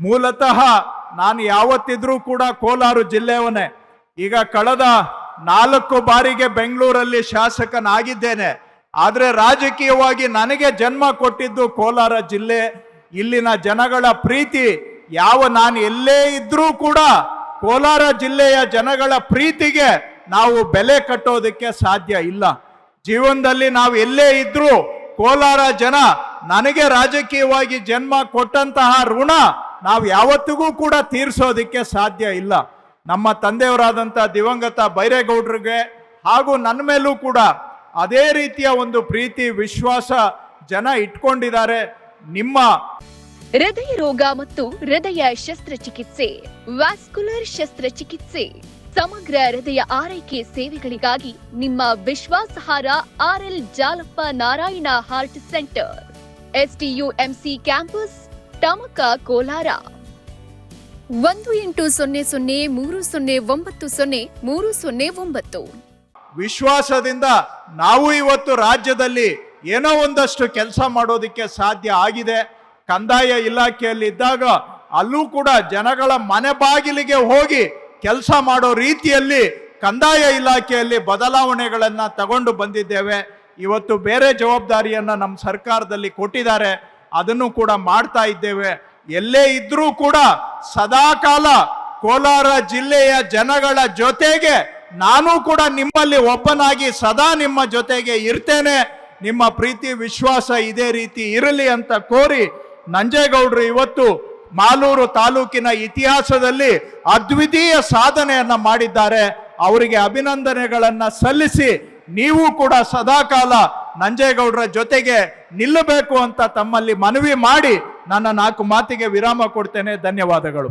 ಮೂಲತಃ ನಾನು ಯಾವತ್ತಿದ್ರೂ ಕೂಡ ಕೋಲಾರ ಜಿಲ್ಲೆಯವನೇ. ಈಗ ಕಳೆದ 4 ಬಾರಿಗೆ ಬೆಂಗಳೂರಲ್ಲಿ ಶಾಸಕನಾಗಿದ್ದೇನೆ. ಆದರೆ ರಾಜಕೀಯವಾಗಿ ನನಗೆ ಜನ್ಮ ಕೊಟ್ಟಿದ್ದು ಕೋಲಾರ ಜಿಲ್ಲೆ. ಇಲ್ಲಿನ ಜನಗಳ ಪ್ರೀತಿ ನಾನು ಎಲ್ಲೇ ಇದ್ರೂ ಕೂಡ ಕೋಲಾರ ಜಿಲ್ಲೆಯ ಜನಗಳ ಪ್ರೀತಿಗೆ ನಾವು ಬೆಲೆ ಕಟ್ಟೋದಕ್ಕೆ ಸಾಧ್ಯ ಇಲ್ಲ. ಜೀವನದಲ್ಲಿ ನಾವು ಎಲ್ಲೇ ಇದ್ರೂ ಕೋಲಾರ ಜನ ನನಗೆ ರಾಜಕೀಯವಾಗಿ ಜನ್ಮ ಕೊಟ್ಟಂತಹ ಋಣ ನಾವು ಯಾವತ್ತಿಗೂ ಕೂಡ ತೀರಿಸೋದಕ್ಕೆ ಸಾಧ್ಯ ಇಲ್ಲ. ನಮ್ಮ ತಂದೆಯವರಾದಂಥ ದಿವಂಗತ ಬೈರೇಗೌಡರಿಗೆ ಹಾಗೂ ನನ್ನ ಮೇಲೂ ಕೂಡ ಅದೇ ರೀತಿಯ ಒಂದು ಪ್ರೀತಿ ವಿಶ್ವಾಸ ಜನ ಇಟ್ಕೊಂಡಿದ್ದಾರೆ. ನಿಮ್ಮ ಹೃದಯ ರೋಗ ಮತ್ತು ಹೃದಯ ಶಸ್ತ್ರಚಿಕಿತ್ಸೆ, ವ್ಯಾಸ್ಕ್ಯುಲರ್ ಶಸ್ತ್ರಚಿಕಿತ್ಸೆ, ಸಮಗ್ರ ಹೃದಯ ಆರೈಕೆ ಸೇವೆಗಳಿಗಾಗಿ ನಿಮ್ಮ ವಿಶ್ವಾಸಾರ್ಹ RL Jalappa Narayana heart centre, STUMC campus, Tamaka, Kolar. 180030090309. ವಿಶ್ವಾಸದಿಂದ ನಾವು ಇವತ್ತು ರಾಜ್ಯದಲ್ಲಿ ಏನೋ ಒಂದಷ್ಟು ಕೆಲಸ ಮಾಡೋದಕ್ಕೆ ಸಾಧ್ಯ ಆಗಿದೆ. ಕಂದಾಯ ಇಲಾಖೆಯಲ್ಲಿ ಇದ್ದಾಗ ಅಲ್ಲೂ ಕೂಡ ಜನಗಳ ಮನೆ ಬಾಗಿಲಿಗೆ ಹೋಗಿ ಕೆಲಸ ಮಾಡೋ ರೀತಿಯಲ್ಲಿ ಕಂದಾಯ ಇಲಾಖೆಯಲ್ಲಿ ಬದಲಾವಣೆಗಳನ್ನ ತಗೊಂಡು ಬಂದಿದ್ದೇವೆ. ಇವತ್ತು ಬೇರೆ ಜವಾಬ್ದಾರಿಯನ್ನ ನಮ್ಮ ಸರ್ಕಾರದಲ್ಲಿ ಕೊಟ್ಟಿದ್ದಾರೆ, ಅದನ್ನು ಕೂಡ ಮಾಡ್ತಾ ಇದ್ದೇವೆ. ಎಲ್ಲೇ ಇದ್ರೂ ಕೂಡ ಸದಾಕಾಲ ಕೋಲಾರ ಜಿಲ್ಲೆಯ ಜನಗಳ ಜೊತೆಗೆ ನಾನು ಕೂಡ ನಿಮ್ಮಲ್ಲಿ ಒಬ್ಬನಾಗಿ ಸದಾ ನಿಮ್ಮ ಜೊತೆಗೆ ಇರ್ತೇನೆ. ನಿಮ್ಮ ಪ್ರೀತಿ ವಿಶ್ವಾಸ ಇದೇ ರೀತಿ ಇರಲಿ ಅಂತ ಕೋರಿ, ನಂಜೇಗೌಡರು ಇವತ್ತು ಮಾಲೂರು ತಾಲೂಕಿನ ಇತಿಹಾಸದಲ್ಲಿ ಅದ್ವಿತೀಯ ಸಾಧನೆಯನ್ನ ಮಾಡಿದ್ದಾರೆ. ಅವರಿಗೆ ಅಭಿನಂದನೆಗಳನ್ನ ಸಲ್ಲಿಸಿ, ನೀವು ಕೂಡ ಸದಾಕಾಲ ನಂಜೇಗೌಡರ ಜೊತೆಗೆ ನಿಲ್ಲಬೇಕು ಅಂತ ತಮ್ಮಲ್ಲಿ ಮನವಿ ಮಾಡಿ ನನ್ನ 4 ಮಾತಿಗೆ ವಿರಾಮ ಕೊಡ್ತೇನೆ. ಧನ್ಯವಾದಗಳು.